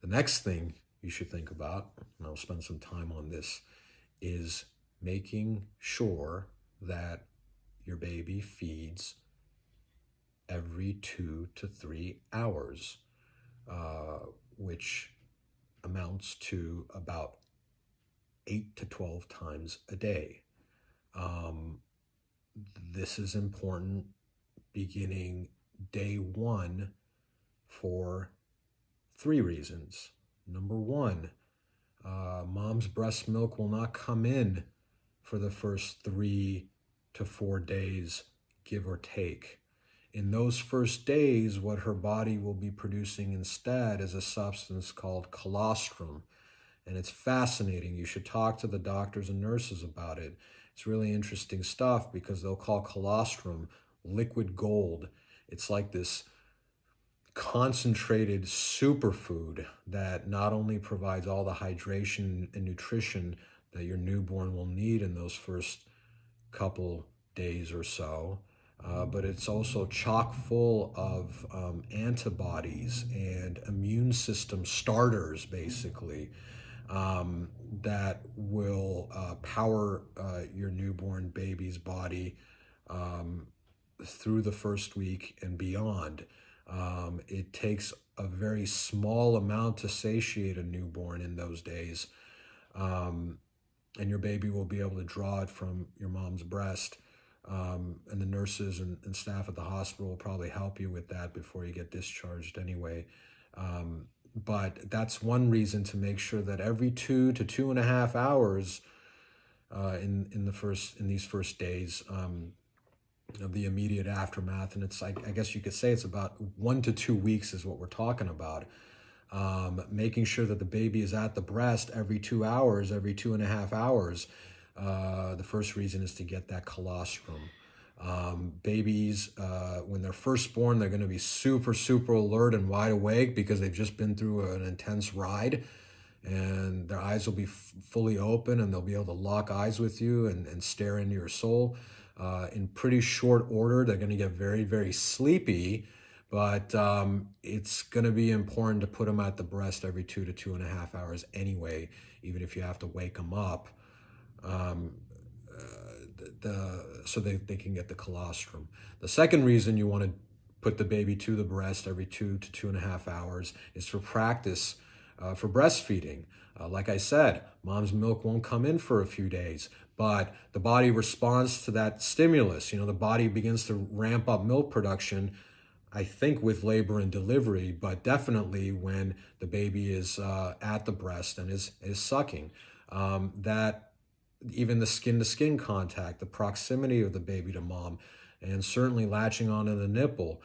The next thing you should think about, and I'll spend some time on this, is making sure that your baby feeds every 2 to 3 hours, which amounts to about 8 to 12 times a day. This is important beginning day one for 3 reasons. Number one, mom's breast milk will not come in for the first 3 to 4 days, give or take. In those first days, what her body will be producing instead is a substance called colostrum. And it's fascinating. You should talk to the doctors and nurses about it. It's really interesting stuff because they'll call colostrum liquid gold. It's like this concentrated superfood that not only provides all the hydration and nutrition that your newborn will need in those first couple days or so, but it's also chock full of antibodies and immune system starters, basically, that will power your newborn baby's body through the first week and beyond. It takes a very small amount to satiate a newborn in those days, and your baby will be able to draw it from your mom's breast. And the nurses and staff at the hospital will probably help you with that before you get discharged anyway. But that's one reason to make sure that every 2 to 2.5 hours in these first days of the immediate aftermath, and it's I guess you could say it's about 1 to 2 weeks is what we're talking about. Making sure that the baby is at the breast every 2 hours, every 2.5 hours. The first reason is to get that colostrum. Babies, when they're first born, they're going to be super, super alert and wide awake because they've just been through an intense ride, and their eyes will be fully open and they'll be able to lock eyes with you and stare into your soul. In pretty short order, they're going to get very, very sleepy, but it's going to be important to put them at the breast every 2 to 2.5 hours anyway, even if you have to wake them up. So they can get the colostrum. The second reason you want to put the baby to the breast every 2 to 2.5 hours is for practice for breastfeeding. Like I said, mom's milk won't come in for a few days, but the body responds to that stimulus. The body begins to ramp up milk production, I think with labor and delivery, but definitely when the baby is at the breast and is sucking. That even the skin-to-skin contact, the proximity of the baby to mom, and certainly latching onto the nipple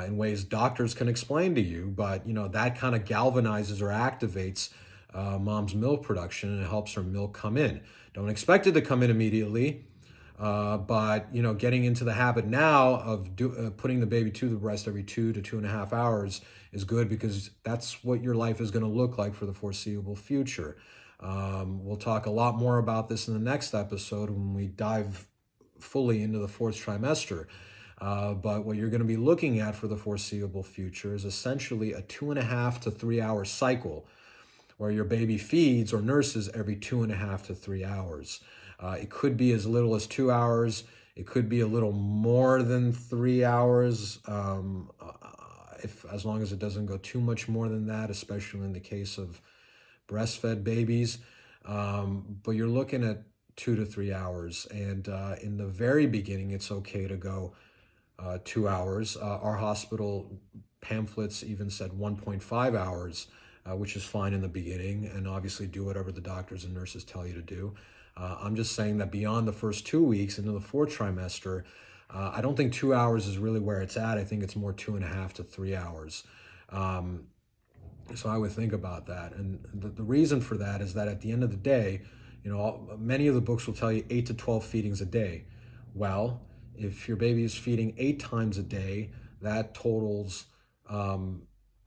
in ways doctors can explain to you, but that kind of galvanizes or activates mom's milk production, and it helps her milk come in. Don't expect it to come in immediately, but getting into the habit now of putting the baby to the breast every 2 to 2.5 hours is good, because that's what your life is going to look like for the foreseeable future. We'll talk a lot more about this in the next episode when we dive fully into the fourth trimester. But what you're going to be looking at for the foreseeable future is essentially a 2.5 to 3 hour cycle where your baby feeds or nurses every 2.5 to 3 hours. It could be as little as 2 hours. It could be a little more than 3 hours, as long as it doesn't go too much more than that, especially in the case of breastfed babies. But you're looking at 2 to 3 hours. And in the very beginning, it's okay to go 2 hours. Our hospital pamphlets even said 1.5 hours, which is fine in the beginning, and obviously do whatever the doctors and nurses tell you to do. I'm just saying that beyond the first 2 weeks into the fourth trimester, I don't think 2 hours is really where it's at. I think it's more 2.5 to 3 hours. So I would think about that. And the reason for that is that at the end of the day, many of the books will tell you 8 to 12 feedings a day. Well, if your baby is feeding 8 times a day, that totals,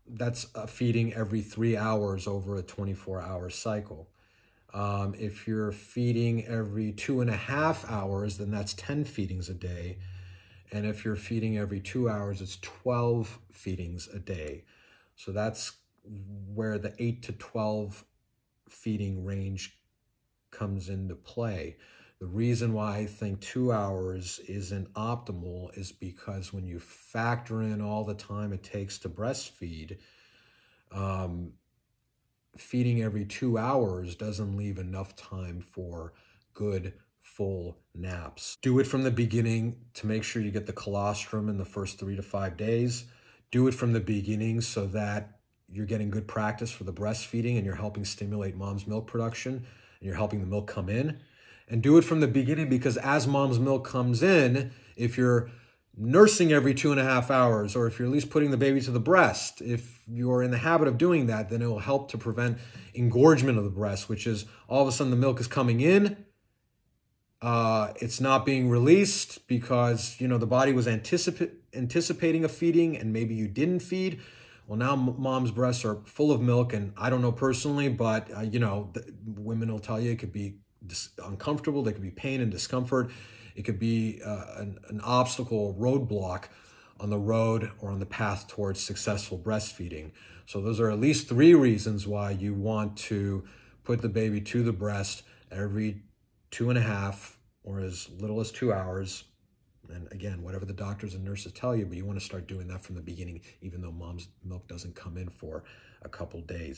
that's a feeding every 3 hours over a 24-hour cycle. If you're feeding every 2.5 hours, then that's 10 feedings a day. And if you're feeding every 2 hours, it's 12 feedings a day. So that's where the 8 to 12 feeding range comes into play. The reason why I think 2 hours isn't optimal is because when you factor in all the time it takes to breastfeed, feeding every 2 hours doesn't leave enough time for good full naps. Do it from the beginning to make sure you get the colostrum in the first 3 to 5 days. Do it from the beginning so that you're getting good practice for the breastfeeding and you're helping stimulate mom's milk production and you're helping the milk come in. And do it from the beginning because as mom's milk comes in, if you're nursing every 2.5 hours, or if you're at least putting the baby to the breast, if you're in the habit of doing that, then it will help to prevent engorgement of the breast, which is all of a sudden the milk is coming in. It's not being released because, the body was anticipating a feeding and maybe you didn't feed. Well, now mom's breasts are full of milk, and I don't know personally, but, women will tell you it could be uncomfortable. There could be pain and discomfort. It could be an obstacle, roadblock on the road or on the path towards successful breastfeeding. So those are at least 3 reasons why you want to put the baby to the breast every 2.5 or as little as 2 hours. And again, whatever the doctors and nurses tell you, but you want to start doing that from the beginning, even though mom's milk doesn't come in for a couple days.